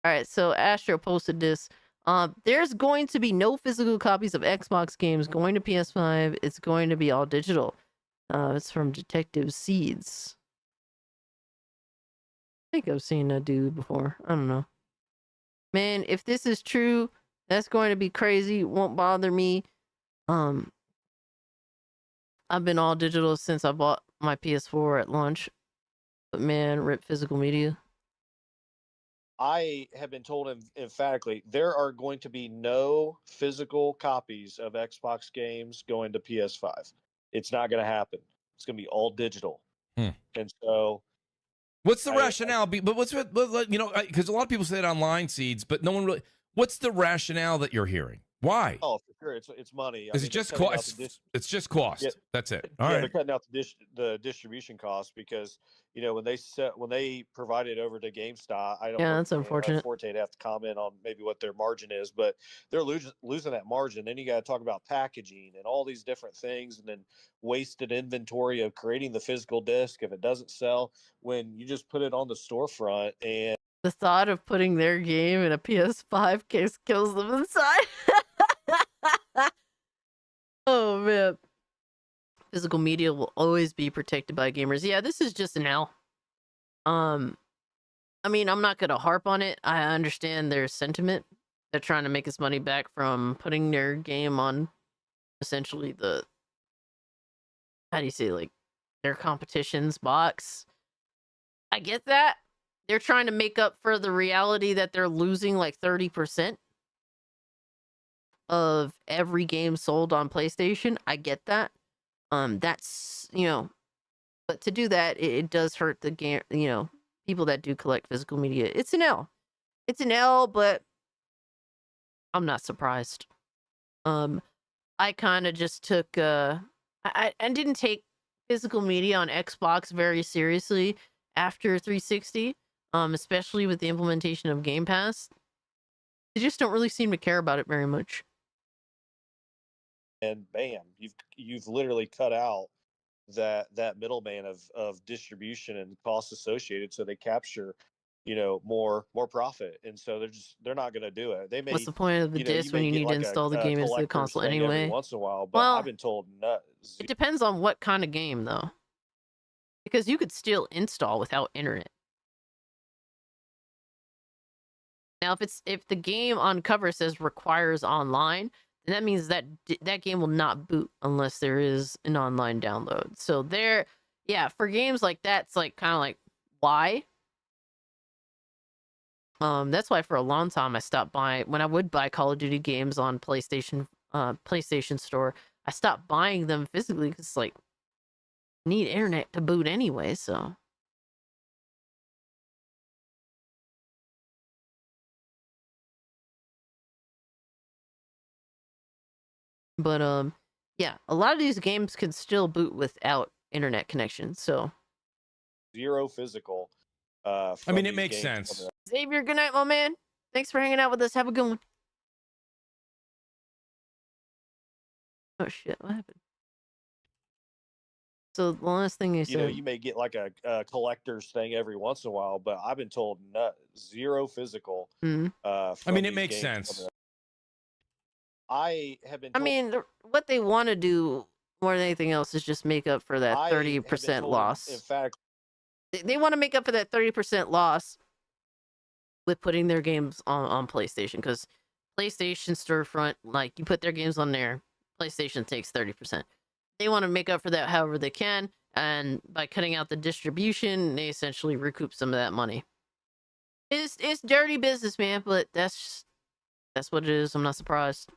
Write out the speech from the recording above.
All right, so Astro posted this. There's going to be no physical copies of Xbox games going to PS5. It's going to be all digital. It's from Detective Seeds. I think I've seen that dude before. I don't know. Man, if this is true, that's going to be crazy. Won't bother me. Um, I've been all digital since I bought my PS4 at launch. But man, rip physical media. I have been told emphatically there are going to be no physical copies of Xbox games going to PS5. It's not going to happen. It's going to be all digital. Hmm. And so, what's the rationale? But what's because a lot of people say it online, Seeds, but no one really. What's the rationale that you're hearing? Why? Oh, for sure, it's money. Is it just cost? It's just cost. Yeah, That's it. All yeah, right. they're cutting out the distribution costs because when they provide it over to GameStop, I don't Yeah, know. that's unfortunate. Forte to have to comment on maybe what their margin is, but they're losing that margin. Then you got to talk about packaging and all these different things, and then wasted inventory of creating the physical disc if it doesn't sell when you just put it on the storefront. And the thought of putting their game in a PS5 case kills them inside. Oh man. Physical media will always be protected by gamers. Yeah, this is just an L. I mean, I'm not gonna harp on it. I understand their sentiment. They're trying to make his money back from putting their game on essentially the, how do you say, like, their competition's box. I get that. They're trying to make up for the reality that they're losing like 30% of every game sold on PlayStation. I get that. That's, but to do that, it does hurt the game, people that do collect physical media. It's an L. It's an L, but I'm not surprised. I kind of just took I didn't take physical media on Xbox very seriously after 360, especially with the implementation of Game Pass. They just don't really seem to care about it very much. and bam, you've literally cut out that middleman of distribution and costs associated, so they capture more profit, and so they're not going to do it. They What's may the point of the you disc when may you get need to like install the a game into the collector's console thing every anyway? once in a while, but I've Well, been told it depends on what kind of game, though. Because you could still install without internet. Now, if the game on cover says requires online, then that means that that game will not boot unless there is an online download. So yeah, for games like that, it's like kind of like why. That's why for a long time I stopped buying when I would buy Call of Duty games on PlayStation Store. I stopped buying them physically because like need internet to boot anyway. So. But yeah, a lot of these games can still boot without internet connection. So zero physical. I mean, it makes sense. Xavier, good night, my man. Thanks for hanging out with us. Have a good one. Oh shit, what happened? So the last thing you said, you may get like a collector's thing every once in a while, but I've been told zero physical. I mean, it makes sense. I have been. I mean, what they want to do more than anything else is just make up for that 30% loss. In fact, they want to make up for that 30% loss with putting their games on PlayStation, because PlayStation storefront, like you put their games on there, PlayStation takes 30%. They want to make up for that however they can, and by cutting out the distribution, they essentially recoup some of that money. It's dirty business, man, but that's what it is. I'm not surprised.